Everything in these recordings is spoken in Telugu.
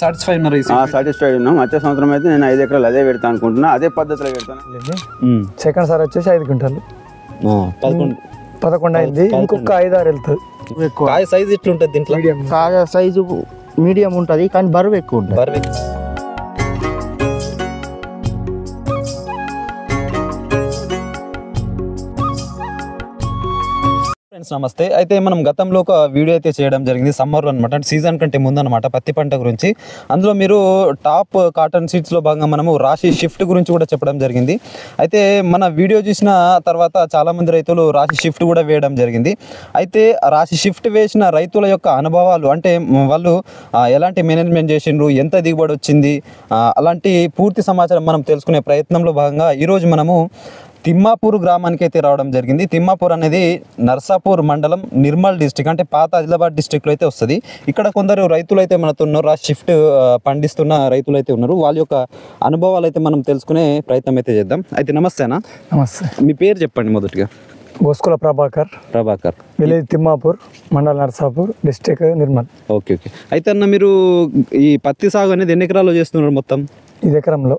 సాటిస్ఫై ఉన్నారు? సాటిస్ఫైడ్ ఉన్నాం. వచ్చే సంవత్సరం అయితే నేను 5 ఎకరాలు అదే పెడతాను అనుకుంటున్నా, అదే పద్ధతిలో పెడతాను. సెకండ్ సార్ వచ్చేసి 5 క్వింటాలు 11 అయింది, ఇంకొక 5-6 వెళ్తుంది. కాయ సైజ్ ఎట్లుంటుంది దీంట్లో? కాయ సైజు మీడియం ఉంటుంది, కానీ బరువు ఎక్కువ ఉంటుంది. ఫ్రెండ్స్ నమస్తే. అయితే మనం గతంలో ఒక వీడియో అయితే చేయడం జరిగింది సమ్మర్లో అనమాట, అంటే సీజన్ కంటే ముందు అనమాట, పత్తి పంట గురించి. అందులో మీరు టాప్ కాటన్ సీడ్స్లో భాగంగా మనము రాశి షిఫ్ట్ గురించి కూడా చెప్పడం జరిగింది. అయితే మన వీడియో చూసిన తర్వాత చాలామంది రైతులు రాశి షిఫ్ట్ కూడా వేయడం జరిగింది. అయితే రాశి షిఫ్ట్ వేసిన రైతుల యొక్క అనుభవాలు, అంటే వాళ్ళు ఎలాంటి మేనేజ్మెంట్ చేసిండ్రు, ఎంత దిగుబడి వచ్చింది, అలాంటి పూర్తి సమాచారం మనం తెలుసుకునే ప్రయత్నంలో భాగంగా ఈరోజు మనము తిమ్మాపూర్ గ్రామానికి అయితే రావడం జరిగింది. తిమ్మాపూర్ అనేది నర్సాపూర్ మండలం, నిర్మల్ డిస్టిక్, అంటే పాత ఆదిలాబాద్ డిస్టిక్లో అయితే వస్తుంది. ఇక్కడ కొందరు రైతులు అయితే మనతో ఉన్నారు, ఆ షిఫ్ట్ పండిస్తున్న రైతులు అయితే ఉన్నారు. వాళ్ళ యొక్క అనుభవాలు అయితే మనం తెలుసుకునే ప్రయత్నం అయితే చేద్దాం. అయితే నమస్తేనా? నమస్తే. మీ పేరు చెప్పండి మొదటిగా. Goskula Prabhakar, village Thimmapur, mandal Narsapur, district Nirmal. Okay. అయితే అన్న, మీరు ఈ పత్తి సాగు అనేది ఎన్ని ఎకరాలు చేస్తున్నారు మొత్తం? 5 ఎకరంలో.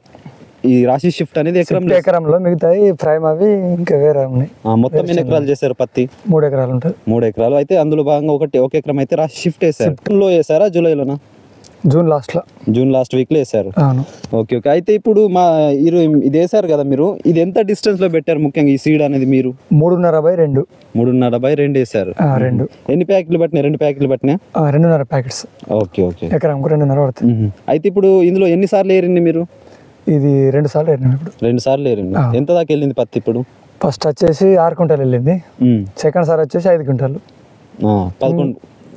ఈ రాశి షిఫ్ట్ అనేది ఎకరంలో, మిగతాయి ఫ్రైమ్ అవి ఇంకా వేరే ఉన్నాయి. మొత్తం ఎన్ని ఎకరాలు చేశారు పత్తి? 3 ఎకరాలు ఉంటుంది. 1 ఎకరాలు. అయితే అందులో భాగంగా ఒక ఎకరం అయితే రాశి షిఫ్ట్ వేసారు. జూన్లో వేసారా, జూలైలోనా? జూన్ లాస్ట్ వీక్లో వేసారు. ఓకే. అయితే ఇప్పుడు ఇది వేసారు కదా మీరు, ఇది ఎంత డిస్టెన్స్ లో పెట్టారు ముఖ్యంగా ఈ సీడ్ అనేది? మీరు 3.5/2 వేసారు. ఎన్ని ప్యాకెట్లు పట్టినాయి? 2 ప్యాకెట్లు పట్టినా? 2.5 ప్యాకెట్స్. ఓకే. ఎకరంకు 2.5 పడుతుంది. అయితే ఇప్పుడు ఇందులో ఎన్నిసార్లు ఏరింది మీరు? ఇది 2 సార్లు ఏరినాం. ఇప్పుడు 2 సార్లు ఏరింది. ఎంత దాకా వెళ్ళింది పత్తి ఇప్పుడు? ఫస్ట్ వచ్చేసి 6 క్వింటాలు వెళ్ళింది, సెకండ్ సార్ వచ్చేసి 5 క్వింటాలు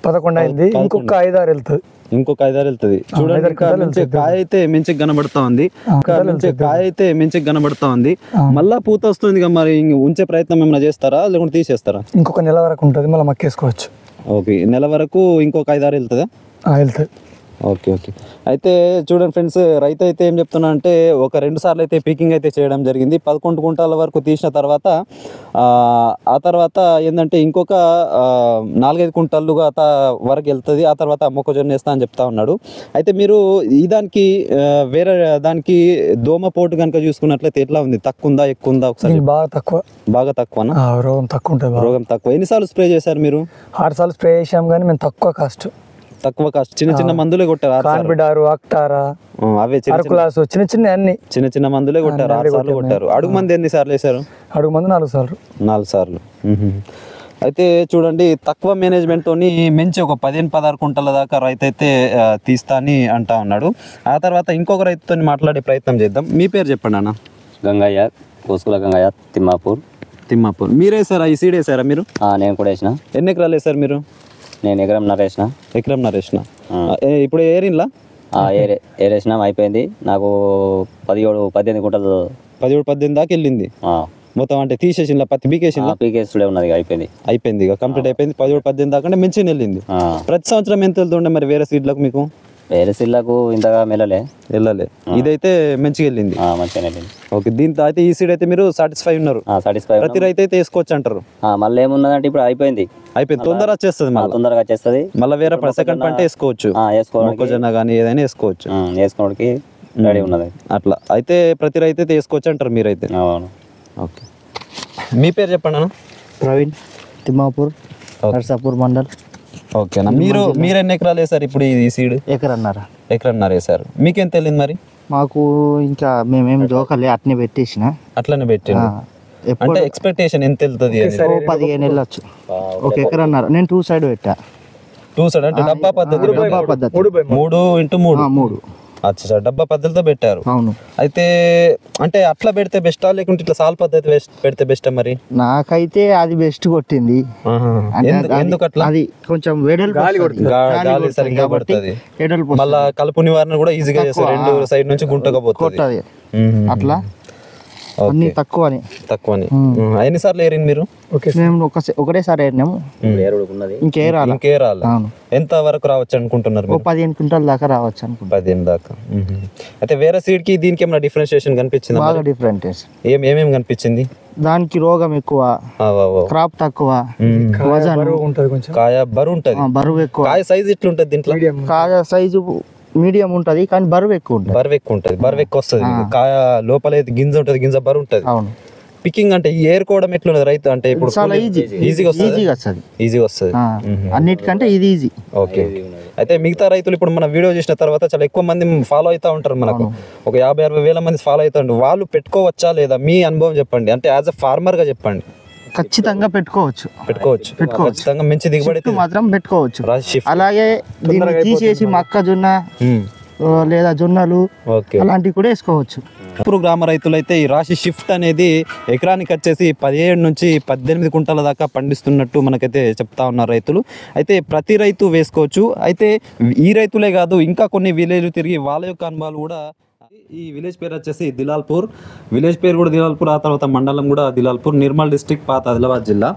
11 అయింది, ఇంకొక 5-6 వెళ్తుంది. ఇంకొక 5-6 వెళ్తుంది. చూడండి, కాయ అయితే మంచిగా కనబడతా ఉంది. మళ్ళా పూత వస్తుంది. మరి ఉంచే ప్రయత్నం ఏమైనా చేస్తారా, లేకుంటే తీసేస్తారా? ఇంకొక నెల వరకు ఉంటుంది, మళ్ళీ మక్కేసుకోవచ్చు. ఓకే, నెల వరకు ఇంకొక 5-6 వెళ్తుందా? వెళ్తుంది. ఓకే. అయితే చూడండి ఫ్రెండ్స్, రైతు అయితే ఏం చెప్తున్నా అంటే, ఒక 2 సార్లు అయితే పీకింగ్ అయితే చేయడం జరిగింది. 11 క్వింటాల వరకు తీసిన తర్వాత ఆ తర్వాత ఏంటంటే ఇంకొక 4-5 క్వింటాలుగా వరకు వెళ్తుంది. ఆ తర్వాత మొక్కజొన్న వేస్తా అని చెప్తా ఉన్నాడు. అయితే మీరు దానికి వేరే దానికి దోమ పోటు కనుక చూసుకున్నట్లయితే ఎట్లా ఉంది? తక్కువ ఉందా, ఎక్కువ ఉందా? ఒకసారి. బాగా తక్కువనా? రోగం తక్కువ ఉంటుంది. రోగం తక్కువ. ఎన్నిసార్లు స్ప్రే చేశారు మీరు? 6 సార్లు స్ప్రే చేసాం, కానీ మేము తక్కువ కాస్ట్ చిన్న మందులే కొట్టారు. అవే చిన్న మందులే కొట్టారు. 6 సార్లు కొట్టారు. అడుగు మంది ఎన్నిసార్లు వేశారు? అడుగు మంది 4 సార్లు. అయితే చూడండి, తక్కువ మేనేజ్మెంట్ తోని మంచి ఒక 15-16 క్వింటాల దాకా రైతు అయితే తీస్తా అని అంటా ఉన్నాడు. ఆ తర్వాత ఇంకొక రైతుతో మాట్లాడే ప్రయత్నం చేద్దాం. మీ పేరు చెప్పండి అన్న. గంగయ్య, కోసుకుల గంగయ్య, తిమ్మాపూర్. మీరు వేసారా ఈ సీడ్? వేసారా మీరు? నేను కూడా వేసిన. ఎన్ని ఎకరాలు వేసారు మీరు? నేను ఎకరంన్నర వేసిన. ఇప్పుడు ఏరిన్లా ఏరేసినాం, అయిపోయింది. నాకు 17-18 క్వింటాలు 17-18 దాకా వెళ్ళింది మొత్తం. అంటే తీసేసిన పత్తి పీకేసుడే ఉన్నది, అయిపోయింది ఇక కంప్లీట్ అయిపోయింది. 17-18 దాకా అంటే మంచిగా వెళ్ళింది. ప్రతి సంవత్సరం ఎంత వెళ్తుండే మరి వేరే సీడ్లకు? మీకు వేరే సీడ్లకు ఇంతగా వెళ్ళలే. ఇదైతే మంచిగా వెళ్ళింది. ఓకే. దీంతో అయితే ఈ సీడ్ అయితే మీరు సాటిస్ఫై ఉన్నారు? ప్రతి రైతు అయితే వేసుకోవచ్చు అంటారు. మళ్ళీ ఏమున్నదంటే ఇప్పుడు అయిపోయింది, తొందరగా వచ్చేస్తుంది. మళ్ళీ వేరే సెకండ్ పంట వేసుకోవచ్చు, మొక్కజొన్న కానీ ఏదైనా వేసుకోవచ్చు, వేసుకోవడానికి రెడీ ఉన్నది అట్లా. అయితే ప్రతి రైతు అయితే వేసుకోవచ్చు అంటారు మీరైతే? ఓకే. మీ పేరు చెప్పండి అన్న. ప్రవీణ్, తిమ్మాపూర్, నర్సాపూర్ మండల్. ఓకే అన్న. మీరు ఎన్ని ఎకరాలు వేసారు ఇప్పుడు ఈ సీడ్? ఎకరన్నర వేసారు. మీకేం తెలియదు మరి? మాకు ఇంకా మేమేం జోకలే, అట్నే అట్లనే పెట్టిండు. అంటే ఎక్స్పెక్టేషన్ ఎంత వెళ్తుంది? 15 వెళ్ళొచ్చు. 1 ఎకరన్నర. నేను 2 సైడ్ పెట్టా. 2 సైడ్ అంటే డబ్బా పద్ధతి 3x3. అచ్చా, డబ్బా పద్ధతితో పెట్టారు. అవును. అయితే అంటే అట్లా పెడితే బెస్టా, లేకుంటే ఇట్లా సాల్ పద్ధతి పెడితే బెస్టా? మరి నాకైతే అది బెస్ట్ కొట్టింది. ఎందుకు అట్లా? అది కొంచెం గాలి సరిగ్గా పడుతుంది. మళ్ళా కలుపు నివారణ కూడా ఈజీగా చేస్తారు, 2 సైడ్ నుంచి గుంటగా పోతుంది అట్లా. అన్ని తక్కువని. ఎన్నిసార్లు ఏరింది మీరు? మేము ఒకటేసారి ఏరినాము, ఇంకేరాలి. ఎంత వరకు రావచ్చు అనుకుంటున్నారు? 15 క్వింటాల దాకా రావచ్చు అనుకుంటున్నారు. 15 దాకా. అయితే వేరే సీడ్ కి దీనికి ఏమైనా డిఫరెన్షియేషన్ కనిపించింది? బాగా డిఫరెంటేషన్. ఏమేమి కనిపించింది? దానికి రోగం ఎక్కువ, క్రాప్ తక్కువ, కాయ బరువు ఉంటది, బరువు ఎక్కువ. కాయ సైజ్ ఎట్లుంటది దీంట్లో? కాయ సైజు మీడియం ఉంటుంది కానీ బరువు ఎక్కువ ఉంటుంది. బరువు ఎక్కువ ఉంటుంది, బరువు ఎక్కువ వస్తుంది. కాయ లోపల అయితే గింజ ఉంటుంది, గింజ బరువు ఉంటుంది. అవును. పికింగ్ అంటే ఏరుకోవడం ఎట్లున్నది రైతు అంటే ఇప్పుడు చాలా ఈజీగా వస్తుంది. ఈజీగా వస్తుంది అన్నిటికంటే ఇది ఈజీ. ఓకే. అయితే మిగతా రైతులు ఇప్పుడు మన వీడియో చూసిన తర్వాత చాలా ఎక్కువ మంది ఫాలో అవుతా ఉంటారు, మనకు ఒక 50-60 వేల మంది ఫాలో అవుతా ఉంటారు. వాళ్ళు పెట్టుకోవచ్చా లేదా, మీ అనుభవం చెప్పండి, అంటే యాజ్ అ ఫార్మర్ గా చెప్పండి. ఖచ్చితంగా పెట్టుకోవచ్చు. ఖచ్చితంగా మంచి దిగుబడి మాత్రం పెట్టుకోవచ్చు. అలాగే దీన్ని తీసేసి మొక్కజొన్న లేదా జొన్నలు అలాంటివి కూడా వేసుకోవచ్చు. ఇప్పుడు గ్రామ రైతులు అయితే ఈ రాశి షిఫ్ట్ అనేది ఎకరానికి వచ్చేసి 17 నుంచి 18 కుంటల దాకా పండిస్తున్నట్టు మనకైతే చెప్తా ఉన్నారు రైతులు. అయితే ప్రతి రైతు వేసుకోవచ్చు. అయితే ఈ రైతులే కాదు, ఇంకా కొన్ని విలేజ్లు తిరిగి వాళ్ళ యొక్క అనుభవాలు కూడా. ఈ విలేజ్ పేరు వచ్చేసి దిలాల్పూర్, విలేజ్ పేరు కూడా దిలాల్పూర్, ఆ తర్వాత మండలం కూడా దిలాల్పూర్, నిర్మల్ డిస్ట్రిక్ట్, పాత ఆదిలాబాద్ జిల్లా.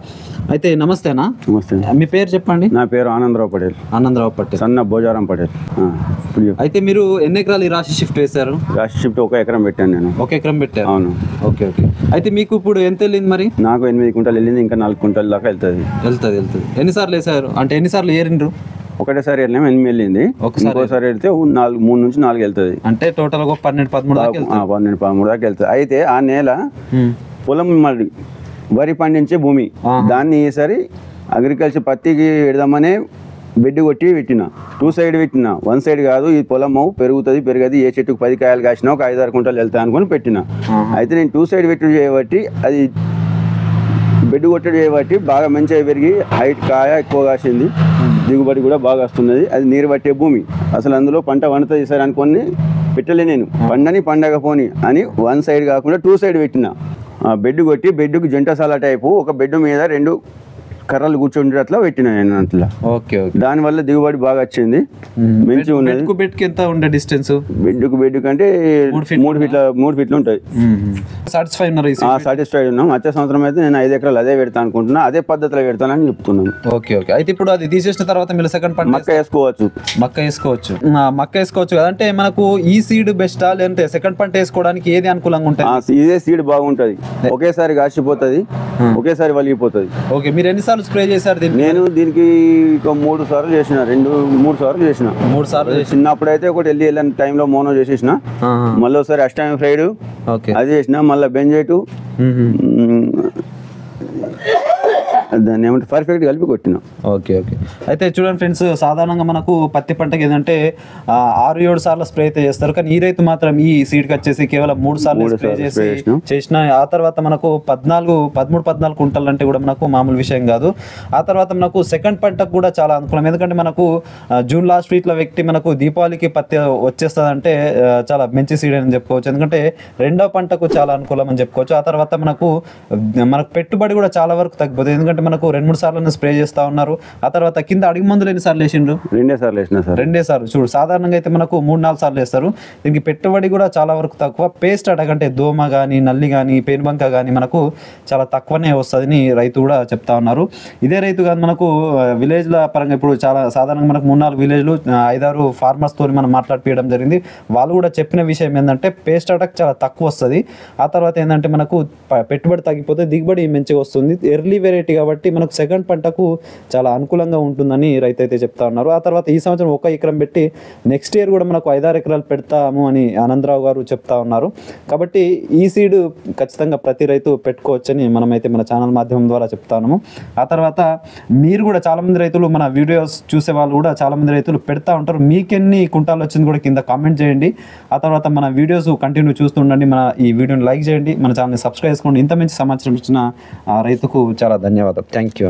అయితే నమస్తేనా? నమస్తే. మీ పేరు చెప్పండి. నా పేరు ఆనందరావు పటేల్. ఆనందరావు పటేల్, సన్న భోజారం పటేల్. అయితే మీరు ఎన్ని ఎకరాలు ఈ రాశి షిఫ్ట్ వేశారు? రాశి షిఫ్ట్ 1 ఎకరం పెట్టాను నేను. 1 ఎకరం పెట్టారు? అవును. Okay okay. అయితే మీకు ఇప్పుడు ఎంత వెళ్ళింది మరి? నాకు 8 కుంటలు వెళ్ళింది, ఇంకా 4 కుంటల దాకా వెళ్తుంది. ఎన్నిసార్లు వేసారు, అంటే ఎన్నిసార్లు ఏరిండ్రు? ఒకటేసారి వెళ్ళాము 8 వెళ్ళింది, ఇంకోసారి వెళ్తే 3 నుంచి 4 వెళ్తుంది. అంటే టోటల్ 12-13 దాకా 12-13 దాకా వెళ్తుంది. అయితే ఆ నేల పొలం మళ్ళీ వరి పండించే భూమి, దాన్ని ఈసారి అగ్రికల్చర్ పత్తికి పెడదామనే బెడ్ కొట్టి పెట్టిన. 2 సైడ్ పెట్టిన, 1 సైడ్ కాదు. ఈ పొలము పెరగది, ఏ చెట్టుకు 10 కాయలు కాసినా ఒక 5-6 కుంటలు వెళ్తాయి అనుకుని పెట్టిన. అయితే నేను 2 సైడ్ పెట్టి చేయబట్టి అది బెడ్ కొట్టడం చేయబట్టి బాగా మంచిగా పెరిగి హైట్ కాయ ఎక్కువ కాసింది, దిగుబడి కూడా బాగా వస్తున్నది. అది నీరు పట్టే భూమి, అసలు అందులో పంట వండుతుంది సార్ అనుకొని పెట్టలే నేను. పండగపోని అని 1 సైడ్ కాకుండా 2 సైడ్ పెట్టిన. బెడ్ కొట్టి బెడ్కు జంటసాల టైపు ఒక బెడ్ మీద 2 కర్రలు కూర్చుంటే అట్లా పెట్టిన నేను అట్లా. ఓకే. దాని వల్ల దిగుబడి బాగా వచ్చింది, మంచిగా ఉన్నది. బెడ్కి ఎంత ఉండే డిస్టెన్స్? బెడ్ కంటే 3 ఫీట్లు ఉంటాయి. సాటిస్ఫైడ్ ఉన్నాం. వచ్చే సంవత్సరం అయితే నేను 5 ఎకరాలు అదే పెడతా అనుకుంటున్నా, అదే పద్ధతిలో పెడతానని చెప్తున్నాను. Okay okay. అయితే ఇప్పుడు అది తీసేసిన తర్వాత మీరు సెకండ్ పంట మక్క వేసుకోవచ్చు. మక్క వేసుకోవచ్చు కదా. అంటే మనకు ఈ సీడ్ బెస్టా లేదంటే సెకండ్ పంట వేసుకోవడానికి ఏది అనుకూలంగా ఉంటుంది? ఇదే సీడ్ బాగుంటది, ఒకేసారి కాసిపోతుంది, ఒకేసారి వలిగిపోతుంది. ఓకే. మీరు ఎన్నిసార్లు స్ప్రే చేశారు దీన్ని? నేను దీనికి 3 సార్లు చేసిన, 2-3 సార్లు చేసిన. 3 సార్లు చిన్నప్పుడు అయితే ఒకటి వెళ్ళని టైంలో మోనో చేసేసిన, మళ్ళీ ఒకసారి అస్టామి ఫ్రైడ్ అది చేసిన, మళ్ళీ బెంజైటు దాన్ని ఏమంటే పర్ఫెక్ట్ కలిపి కొట్టిన. Okay okay. అయితే చూడండి ఫ్రెండ్స్, సాధారణంగా మనకు పత్తి పంటకి ఏంటంటే 6-7 సార్లు స్ప్రే అయితే చేస్తారు, కానీ ఈ రైతు మాత్రం ఈ సీడ్కి వచ్చేసి కేవలం 3 సార్లు స్ప్రే చేసిన. ఆ తర్వాత మనకు 13-14 కుంటలు అంటే కూడా మనకు మామూలు విషయం కాదు. ఆ తర్వాత మనకు సెకండ్ పంటకు కూడా చాలా అనుకూలం, ఎందుకంటే మనకు జూన్ లాస్ట్ వీక్లో వ్యక్తి మనకు దీపావళికి పత్తి వచ్చేస్తుంది అంటే చాలా మంచి సీడ్ అని చెప్పుకోవచ్చు, ఎందుకంటే రెండో పంటకు చాలా అనుకూలం అని చెప్పుకోవచ్చు. ఆ తర్వాత మనకు పెట్టుబడి కూడా చాలా వరకు తగ్గిపోతుంది, ఎందుకంటే మనకు 2-3 సార్లు స్ప్రే చేస్తా ఉన్నారు. ఆ తర్వాత కింద అడిగి మందులు ఎన్నిసార్లు వేసిండ్రు? 2 సార్లు వేసిన సార్. 2 సార్లు. చూడు, సాధారణంగా అయితే మనకు 3-4 సార్లు వేస్తారు. దీనికి పెట్టుబడి కూడా చాలా వరకు తక్కువ. పేస్ట్ అడగంటే దోమ కానీ నల్లి కానీ పేనుబంక కానీ మనకు చాలా తక్కువనే వస్తుందని రైతు కూడా చెప్తా ఉన్నారు. ఇదే రైతు కాదు, మనకు విలేజ్ల పరంగా ఇప్పుడు చాలా సాధారణంగా మనకు 3-4 విలేజ్లు 5-6 ఫార్మర్స్తో మనం మాట్లాడిపోయడం జరిగింది. వాళ్ళు కూడా చెప్పిన విషయం ఏంటంటే పేస్ట్ అటాక్ చాలా తక్కువ వస్తుంది. ఆ తర్వాత ఏంటంటే మనకు పెట్టుబడి తగ్గిపోతే దిగుబడి మంచిగా వస్తుంది. ఎర్లీ వెరైటీ కాబట్టి మనకు సెకండ్ పంటకు చాలా అనుకూలంగా ఉంటుందని రైతు అయితే చెప్తా ఉన్నారు. ఆ తర్వాత ఈ సంవత్సరం 1 ఎకరం పెట్టి నెక్స్ట్ ఇయర్ కూడా మనకు 5-6 ఎకరాలు పెడతాము అని ఆనందరావు గారు చెప్తా ఉన్నారు. కాబట్టి ఈ సీడ్ ఖచ్చితంగా ప్రతి రైతు పెట్టుకోవచ్చని మనమైతే మన ఛానల్ మాధ్యమం ద్వారా చెప్తాము. ఆ తర్వాత మీరు కూడా చాలామంది రైతులు మన వీడియోస్ చూసే వాళ్ళు కూడా చాలామంది రైతులు పెడతా ఉంటారు. మీకెన్ని కుంటాలు వచ్చింది కూడా కింద కామెంట్ చేయండి. ఆ తర్వాత మన వీడియోస్ కంటిన్యూ చూస్తుండండి. మన ఈ వీడియోని లైక్ చేయండి, మన ఛానల్ని సబ్స్క్రైబ్ చేసుకోండి. ఇంత మంచి సమాచారం ఇచ్చిన రైతుకు చాలా ధన్యవాదాలు. Thank you.